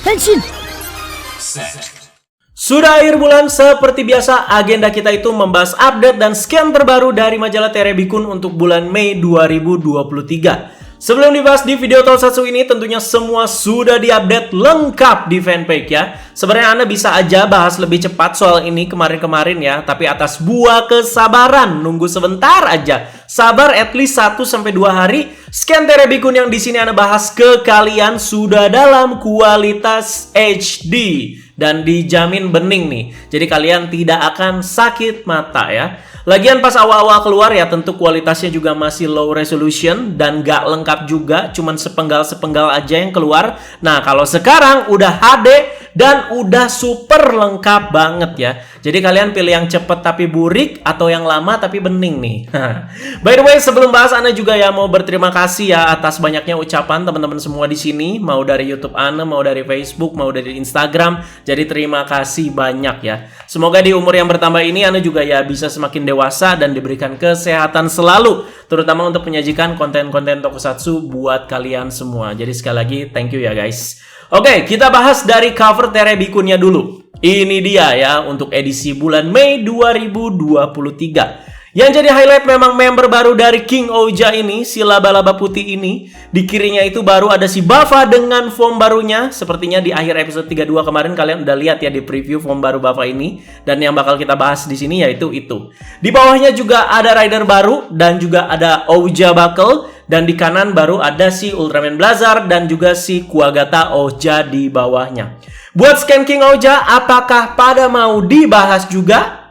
変身 Sudah akhir bulan, seperti biasa agenda kita itu membahas update dan scan terbaru dari majalah Terebikun untuk bulan Mei 2023. Sebelum dibahas di video Tokusatsu ini, tentunya semua sudah diupdate lengkap di fanpage ya. Sebenarnya Anda bisa aja bahas lebih cepat soal ini kemarin-kemarin ya, tapi atas buah kesabaran, nunggu sebentar aja. Sabar at least 1-2 hari, scan Terebikun yang di sini Anda bahas ke kalian sudah dalam kualitas HD dan dijamin bening nih. Jadi kalian tidak akan sakit mata ya. Lagian pas awal-awal keluar ya tentu kualitasnya juga masih low resolution dan gak lengkap juga, cuman sepenggal-sepenggal aja yang keluar. Nah kalau sekarang udah HD dan udah super lengkap banget ya. Jadi kalian pilih yang cepet tapi burik atau yang lama tapi bening nih. By the way, sebelum bahas Ana juga ya mau berterima kasih ya atas banyaknya ucapan teman-teman semua di sini, mau dari YouTube Ana, mau dari Facebook, mau dari Instagram. Jadi terima kasih banyak ya. Semoga di umur yang bertambah ini Ana juga ya bisa semakin dewasa dan diberikan kesehatan selalu, terutama untuk menyajikan konten-konten Tokusatsu buat kalian semua. Jadi sekali lagi thank you ya guys. Oke, kita bahas dari cover Terebikunnya dulu. Ini dia ya untuk edisi bulan Mei 2023. Yang jadi highlight memang member baru dari King Ouja ini, si laba-laba putih ini. Di kirinya itu baru ada si Buffa dengan form barunya. Sepertinya di akhir episode 32 kemarin kalian udah lihat ya di preview form baru Buffa ini. Dan yang bakal kita bahas di sini yaitu itu. Di bawahnya juga ada rider baru dan juga ada Ouja Buckle. Dan di kanan baru ada si Ultraman Blazar dan juga si Kuwagata Ouja di bawahnya. Buat scan King Ouja, apakah pada mau dibahas juga?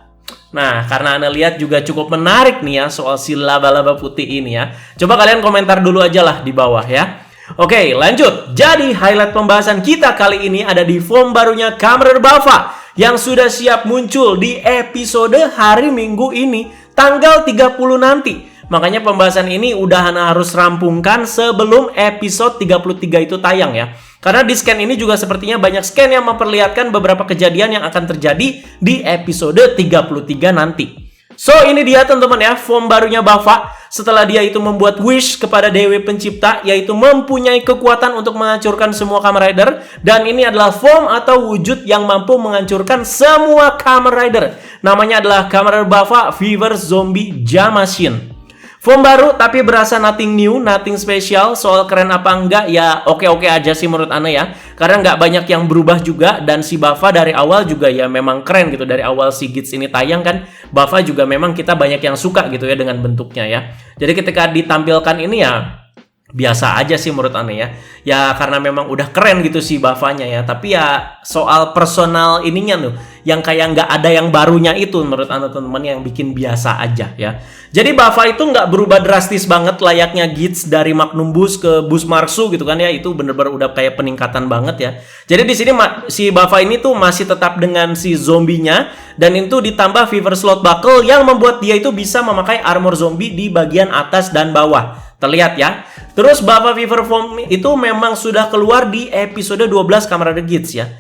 Nah, karena Anda lihat juga cukup menarik nih ya soal si laba-laba putih ini ya. Coba kalian komentar dulu aja lah di bawah ya. Oke, lanjut. Jadi highlight pembahasan kita kali ini ada di form barunya Kamen Rider Buffa yang sudah siap muncul di episode hari Minggu ini, tanggal 30 nanti. Makanya pembahasan ini udah Ana harus rampungkan sebelum episode 33 itu tayang ya. Karena di scan ini juga sepertinya banyak scan yang memperlihatkan beberapa kejadian yang akan terjadi di episode 33 nanti. So ini dia teman-teman ya, form barunya Buffa. Setelah dia itu membuat wish kepada Dewi Pencipta, yaitu mempunyai kekuatan untuk menghancurkan semua Kamen Rider. Dan ini adalah form atau wujud yang mampu menghancurkan semua Kamen Rider. Namanya adalah Kamen Rider Buffa Fever Zombie Jamashine. Form baru tapi berasa nothing new, nothing special. Soal keren apa enggak ya oke-oke aja sih menurut Ana ya. Karena nggak banyak yang berubah juga. Dan si Buffa dari awal juga ya memang keren gitu. Dari awal si Gits ini tayang kan, Buffa juga memang kita banyak yang suka gitu ya dengan bentuknya ya. Jadi ketika ditampilkan ini ya biasa aja sih menurut Ana ya. Ya karena memang udah keren gitu si Buffanya ya. Tapi ya soal personal ininya tuh yang kayak nggak ada yang barunya itu menurut Ana teman-teman yang bikin biasa aja ya. Jadi Buffa itu nggak berubah drastis banget layaknya Gits dari Magnum Boost ke Boost Marsu gitu kan ya. Itu bener-bener udah kayak peningkatan banget ya. Jadi di sini si Buffa ini tuh masih tetap dengan si zombinya. Dan itu ditambah Fever Slot Buckle yang membuat dia itu bisa memakai armor zombie di bagian atas dan bawah. Terlihat ya. Terus Buffa Fever Form itu memang sudah keluar di episode 12 Kamen Rider Gits ya.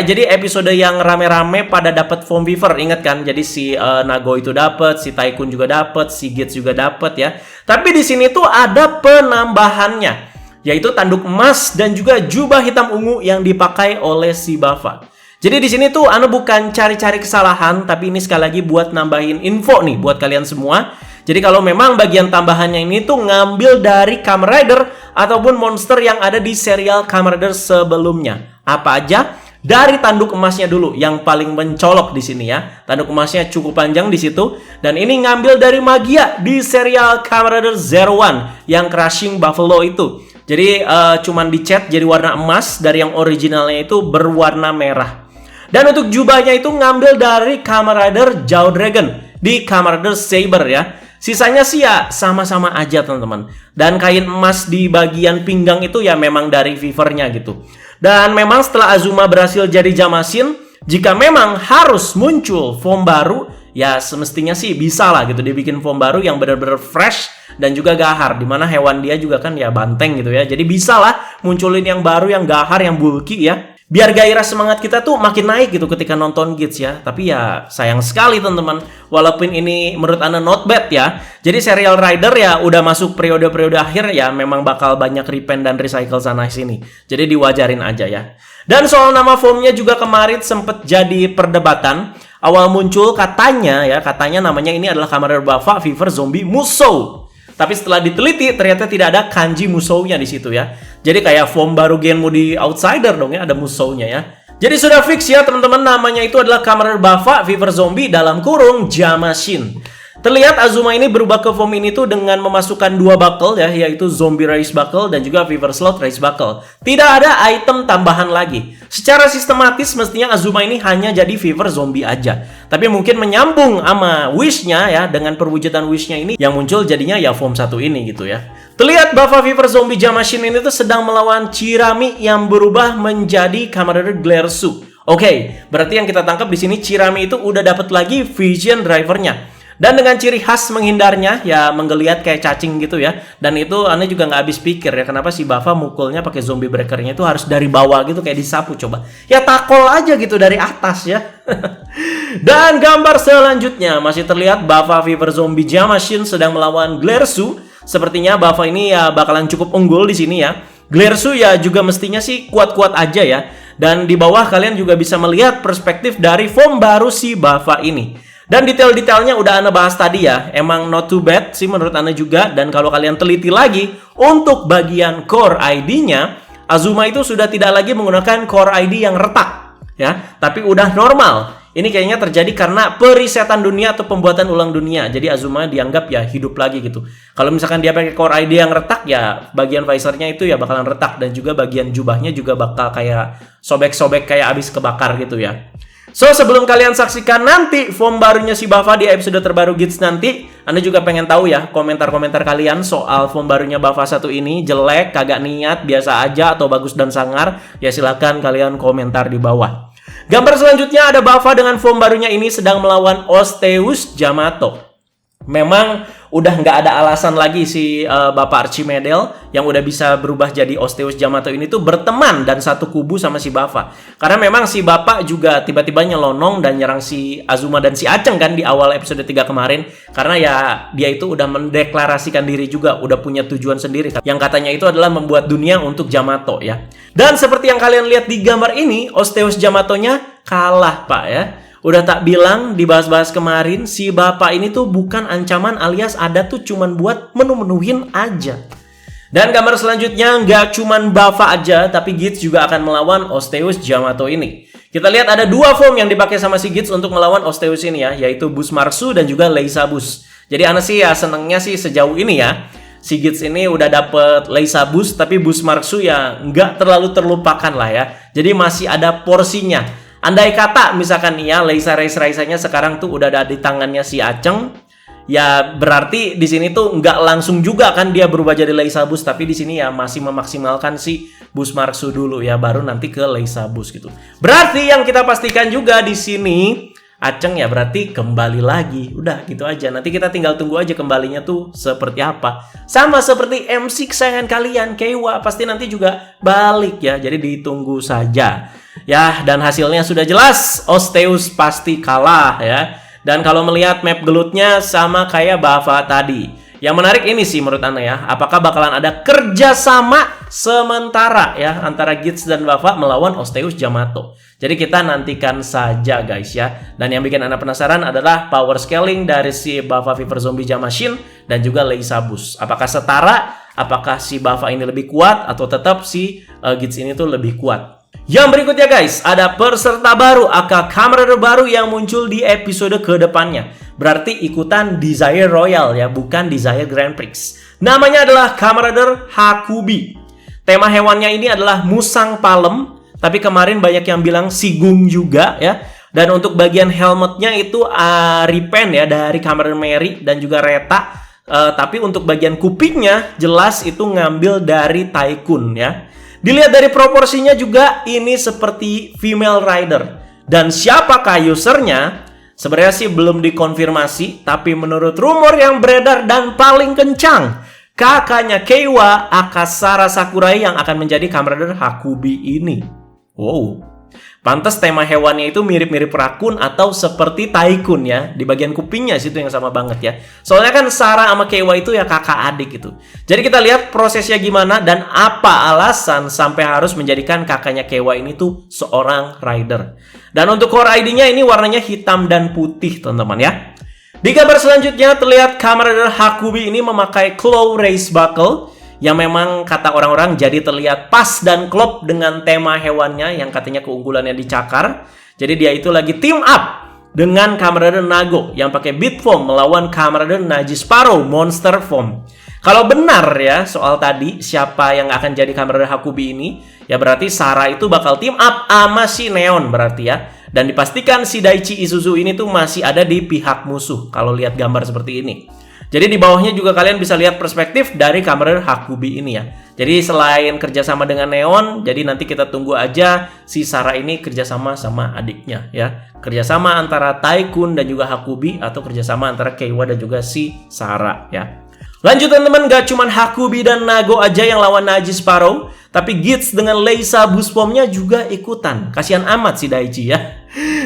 Jadi episode yang rame-rame pada dapat form Fever, ingat kan? Jadi si Nago itu dapat, si Tycoon juga dapat, si Gits juga dapat ya. Tapi di sini tuh ada penambahannya, yaitu tanduk emas dan juga jubah hitam ungu yang dipakai oleh si Buffa. Jadi di sini tuh Ana bukan cari-cari kesalahan, tapi ini sekali lagi buat nambahin info nih buat kalian semua. Jadi kalau memang bagian tambahannya ini tuh ngambil dari Kamen Rider ataupun monster yang ada di serial Kamen Rider sebelumnya. Apa aja? Dari tanduk emasnya dulu yang paling mencolok di sini ya. Tanduk emasnya cukup panjang di situ dan ini ngambil dari Magia di serial Kamen Rider Zero One yang Crushing Buffalo itu. Jadi cuman dicat jadi warna emas, dari yang originalnya itu berwarna merah. Dan untuk jubahnya itu ngambil dari Kamen Rider Zhao Dragon di Kamen Rider Saber ya. Sisanya sih ya sama-sama aja teman-teman. Dan kain emas di bagian pinggang itu ya memang dari Fevernya gitu. Dan memang setelah Azuma berhasil jadi Jamashine, jika memang harus muncul form baru, ya semestinya sih bisa lah gitu. Dia bikin form baru yang benar-benar fresh dan juga gahar. Dimana hewan dia juga kan ya banteng gitu ya. Jadi bisa lah munculin yang baru, yang gahar, yang bulky ya. biar gairah semangat kita tuh makin naik gitu ketika nonton Gits ya. Tapi ya sayang sekali teman-teman, walaupun ini menurut Ana not bad ya. Jadi serial Rider ya udah masuk periode-periode akhir ya, memang bakal banyak repaint dan recycle sana sini. Jadi diwajarin aja ya. Dan soal nama foamnya juga kemarin sempet jadi perdebatan. Awal muncul katanya namanya ini adalah Kamen Rider Buffa Fever Zombie Musou. Tapi setelah diteliti ternyata tidak ada kanji Musou-nya di situ ya. Jadi kayak form baru Genmu di Outsider dong ya, ada Musou-nya ya. Jadi sudah fix ya teman-teman, namanya itu adalah Kamen Rider Buffa Fever Zombie dalam kurung Jamashin. Terlihat Azuma ini berubah ke form ini tuh dengan memasukkan 2 buckle ya, yaitu Zombie Race Buckle dan juga Fever Slot Race Buckle. Tidak ada item tambahan lagi. Secara sistematis mestinya Azuma ini hanya jadi Fever Zombie aja. Tapi mungkin menyambung sama Wish-nya ya, dengan perwujudan Wish-nya ini yang muncul jadinya ya form 1 ini gitu ya. Terlihat Buffa Fever Zombie Jamashin ini tuh sedang melawan Chirami yang berubah menjadi Kamen Rider Glare-Su. Oke, berarti yang kita tangkap di sini Chirami itu udah dapat lagi Vision Driver-nya. Dan dengan ciri khas menghindarnya ya menggeliat kayak cacing gitu ya. Dan itu Ana juga nggak habis pikir ya, kenapa si Buffa mukulnya pakai zombie breakernya itu harus dari bawah gitu kayak disapu coba. Ya takol aja gitu dari atas ya. Dan gambar selanjutnya masih terlihat Buffa Fever Zombie Jamashin sedang melawan Glare-Su. Sepertinya Buffa ini ya bakalan cukup unggul di sini ya. Glare-Su ya juga mestinya sih kuat-kuat aja ya. Dan di bawah kalian juga bisa melihat perspektif dari form baru si Buffa ini. Dan detail-detailnya udah Ana bahas tadi ya. Emang not too bad sih menurut Ana juga. Dan kalau kalian teliti lagi, untuk bagian core ID-nya, Azuma itu sudah tidak lagi menggunakan core ID yang retak ya, tapi udah normal. Ini kayaknya terjadi karena perisetan dunia atau pembuatan ulang dunia. Jadi Azuma dianggap ya hidup lagi gitu. Kalau misalkan dia pakai core ID yang retak ya, bagian visornya itu ya bakalan retak. Dan juga bagian jubahnya juga bakal kayak sobek-sobek kayak abis kebakar gitu ya. So, sebelum kalian saksikan nanti form barunya si Buffa di episode terbaru Gits nanti, Anda juga pengen tahu ya komentar-komentar kalian soal form barunya Buffa 1 ini, jelek, kagak niat, biasa aja, atau bagus dan sangar. Ya silakan kalian komentar di bawah. Gambar selanjutnya ada Buffa dengan form barunya ini sedang melawan Osteus Yamato. Memang udah nggak ada alasan lagi si Bapak Archimedel yang udah bisa berubah jadi Osteus Yamato ini tuh berteman dan satu kubu sama si Buffa. Karena memang si Bapak juga tiba-tiba nyelonong dan nyerang si Azuma dan si Aceng kan di awal episode 3 kemarin. Karena ya dia itu udah mendeklarasikan diri juga, udah punya tujuan sendiri kan. Yang katanya itu adalah membuat dunia untuk Yamato ya. Dan seperti yang kalian lihat di gambar ini, Osteus Yamatonya kalah Pak ya. Udah tak bilang dibahas-bahas kemarin, si Bapak ini tuh bukan ancaman alias ada tuh cuman buat menu-menuhin aja. Dan gambar selanjutnya nggak cuman Buffa aja, tapi Gits juga akan melawan Osteus Yamato ini. Kita lihat ada 2 form yang dipakai sama si Gits untuk melawan Osteus ini ya, yaitu Busmarsu dan juga Leisa Bus. Jadi Ana sih ya senengnya sih sejauh ini ya. Si Gits ini udah dapet Leisa Bus, tapi Busmarsu ya nggak terlalu terlupakan lah ya. Jadi masih ada porsinya. Andai kata misalkan ya Leisa Raisanya sekarang tuh udah ada di tangannya si Aceng, ya berarti di sini tuh nggak langsung juga kan dia berubah jadi Leisa Bus, tapi di sini ya masih memaksimalkan si Busmarsu dulu ya, baru nanti ke Leisa Bus gitu. Berarti yang kita pastikan juga di sini Aceng ya berarti kembali lagi. Udah gitu aja. Nanti kita tinggal tunggu aja kembalinya tuh seperti apa. Sama seperti MC kesayangan kalian, Keiwa, pasti nanti juga balik ya. Jadi ditunggu saja. Ya, dan hasilnya sudah jelas. Osteus pasti kalah ya. Dan kalau melihat map gelutnya sama kayak Buffa tadi. Yang menarik ini sih menurut Ana ya, apakah bakalan ada kerjasama sementara ya antara Gits dan Buffa melawan Osteus Yamato. Jadi kita nantikan saja guys ya. Dan yang bikin Ana penasaran adalah power scaling dari si Buffa Fever Zombie Jamashin dan juga Leisa Bus. Apakah setara? Apakah si Buffa ini lebih kuat atau tetap si Gits ini tuh lebih kuat? Yang berikutnya guys, ada peserta baru aka Kamen Rider baru yang muncul di episode kedepannya. Berarti ikutan Desire Royal ya, bukan Desire Grand Prix. Namanya adalah Kamen Rider Hakubi. Tema hewannya ini adalah musang palem, tapi kemarin banyak yang bilang sigung juga ya. Dan untuk bagian helmetnya itu repaint ya dari Kamen Rider Mary dan juga Reta. Tapi untuk bagian kupingnya jelas itu ngambil dari Tycoon ya. Dilihat dari proporsinya juga ini seperti female rider. Dan siapakah usernya? Sebenarnya sih belum dikonfirmasi, tapi menurut rumor yang beredar dan paling kencang, kakaknya Keiwa Akasara Sakurai yang akan menjadi Kamen Rider Hakubi ini. Wow. Pantes tema hewannya itu mirip-mirip rakun atau seperti Tycoon ya. Di bagian kupingnya situ yang sama banget ya. Soalnya kan Sarah sama Keiwa itu ya kakak adik gitu. Jadi kita lihat prosesnya gimana dan apa alasan sampai harus menjadikan kakaknya Keiwa ini tuh seorang rider. Dan untuk core ID-nya ini warnanya hitam dan putih teman-teman ya. Di gambar selanjutnya terlihat Kamen Rider Hakubi ini memakai claw race buckle yang memang kata orang-orang jadi terlihat pas dan klop dengan tema hewannya yang katanya keunggulannya dicakar. Jadi dia itu lagi team up dengan Kamen Rider Nago yang pakai beat form melawan Kamen Rider Naji Sparrow monster form. Kalau benar ya soal tadi siapa yang akan jadi Kamen Rider Hakubi ini, ya berarti Sarah itu bakal team up sama si Neon berarti ya. Dan dipastikan si Daichi Isuzu ini tuh masih ada di pihak musuh kalau lihat gambar seperti ini. Jadi di bawahnya juga kalian bisa lihat perspektif dari Kamen Rider Hakubi ini ya. Jadi selain kerjasama dengan Neon, jadi nanti kita tunggu aja si Sarah ini kerjasama sama adiknya ya. Kerjasama antara Tycoon dan juga Hakubi atau kerjasama antara Keiwa dan juga si Sarah ya. Lanjut teman-teman, gak cuman Hakubi dan Nago aja yang lawan Naji Sparrow, tapi Gits dengan Leisa boost formnya juga ikutan. Kasihan amat si Daichi ya.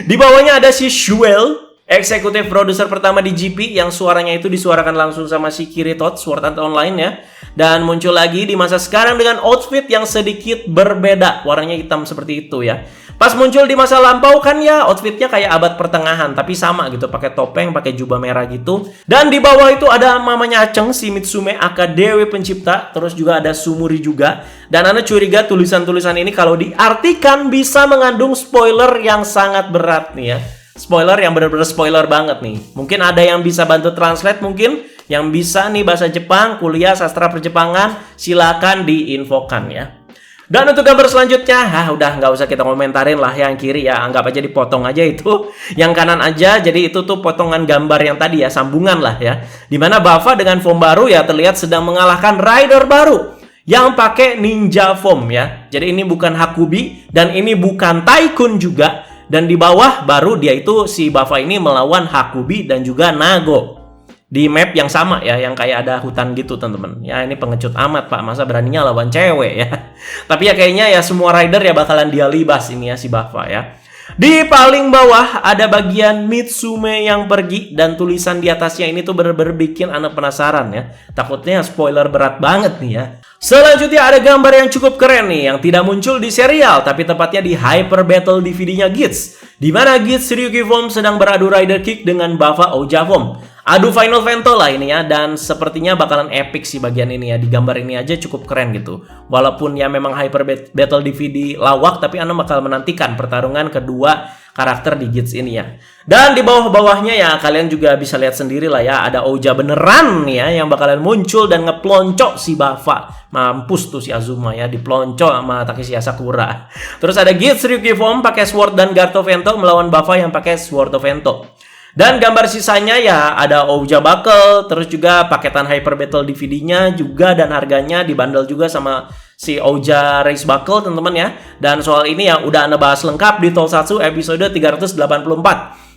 Di bawahnya ada si Shuel, eksekutif produser pertama di GP yang suaranya itu disuarakan langsung sama si Kiritot Sword Art Online ya. Dan muncul lagi di masa sekarang dengan outfit yang sedikit berbeda, warnanya hitam seperti itu ya. Pas muncul di masa lampau kan ya outfitnya kayak abad pertengahan tapi sama gitu, pakai topeng, pakai jubah merah gitu. Dan di bawah itu ada mamanya Aceng si Mitsume aka Dewi Pencipta, terus juga ada Sumuri juga. Dan Anda curiga tulisan-tulisan ini kalau diartikan bisa mengandung spoiler yang sangat berat nih ya. Spoiler yang benar-benar spoiler banget nih. Mungkin ada yang bisa bantu translate mungkin, yang bisa nih bahasa Jepang, kuliah sastra perjepangan, silakan diinfokan ya. Dan untuk gambar selanjutnya, udah nggak usah kita komentarin lah yang kiri ya, anggap aja dipotong aja itu. Yang kanan aja, jadi itu tuh potongan gambar yang tadi ya, sambungan lah ya. Dimana Bava dengan form baru ya terlihat sedang mengalahkan rider baru yang pakai ninja form ya. Jadi ini bukan Hakubi dan ini bukan Tycoon juga. Dan di bawah baru dia itu si Bava ini melawan Hakubi dan juga Nago di map yang sama ya, yang kayak ada hutan gitu teman-teman. Ya ini pengecut amat pak, masa beraninya lawan cewek ya. Tapi ya kayaknya ya semua rider ya bakalan dia libas ini ya si Bava ya. Di paling bawah ada bagian Mitsume yang pergi dan tulisan di atasnya ini tuh bener-bener bikin anak penasaran ya. Takutnya spoiler berat banget nih ya. Selanjutnya ada gambar yang cukup keren nih yang tidak muncul di serial tapi tepatnya di Hyper Battle DVD-nya Gits, di mana Gits Ryuki Form sedang beradu rider kick dengan Bava Ouja Form. Adu Final Vento lah ini ya, dan sepertinya bakalan epic sih bagian ini ya. Di gambar ini aja cukup keren gitu. Walaupun ya memang Hyper Battle DVD lawak, tapi Anda bakal menantikan pertarungan kedua karakter di Gits ini ya. Dan di bawah-bawahnya ya kalian juga bisa lihat sendiri lah ya, ada Ouja beneran nih ya yang bakalan muncul dan ngeploncok si Bava. Mampus tuh si Azuma ya, diploncok sama Takeshi Asakura. Terus ada Gits Ryuki Form pakai Sword dan Garto Vento melawan Bava yang pakai Sword of Vento. Dan gambar sisanya ya ada Ouja Buckle, terus juga paketan Hyper Battle DVD-nya juga, dan harganya dibundle juga sama si Ouja Race Buckle teman-teman ya. Dan soal ini ya udah Anda bahas lengkap di Tokusatsu episode 384.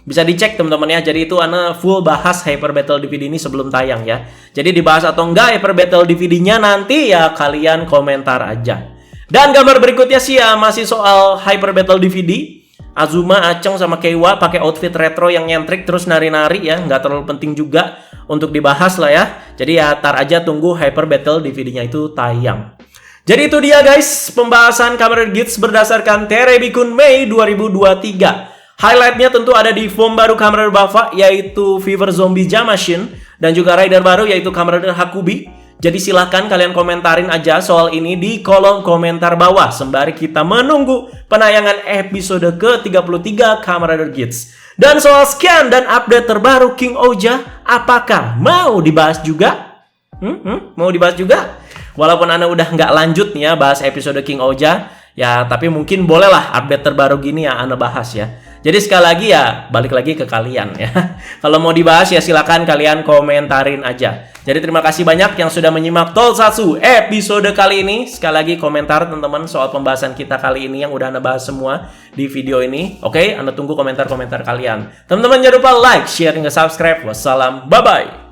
Bisa dicek teman-teman ya. Jadi itu Anda full bahas Hyper Battle DVD ini sebelum tayang ya. Jadi dibahas atau enggak Hyper Battle DVD-nya nanti ya kalian komentar aja. Dan gambar berikutnya sih ya masih soal Hyper Battle DVD. Azuma, Aceng, sama Keiwa pakai outfit retro yang nyentrik terus nari-nari ya, nggak terlalu penting juga untuk dibahas lah ya. Jadi ya tar aja tunggu Hyper Battle DVD-nya itu tayang. Jadi itu dia guys pembahasan Kamen Rider Gits berdasarkan Terebikun Mei 2023. Highlightnya tentu ada di form baru Kamen Rider Bava yaitu Fever Zombie Jam Machine, dan juga rider baru yaitu Kamen Rider Hakubi. Jadi silahkan kalian komentarin aja soal ini di kolom komentar bawah sembari kita menunggu penayangan episode ke-33 Kamen Rider Gits. Dan soal scan dan update terbaru King Ouja, apakah mau dibahas juga? Mau dibahas juga? Walaupun Anda udah nggak lanjut nih ya bahas episode King Ouja, ya tapi mungkin bolehlah update terbaru gini ya Anda bahas ya. Jadi sekali lagi ya balik lagi ke kalian ya. Kalau mau dibahas ya silakan kalian komentarin aja. Jadi terima kasih banyak yang sudah menyimak Tokusatsu episode kali ini. Sekali lagi komentar teman-teman soal pembahasan kita kali ini yang udah Anda bahas semua di video ini. Oke, Anda tunggu komentar-komentar kalian. Teman-teman jangan lupa like, share, hingga subscribe. Wassalam, bye-bye.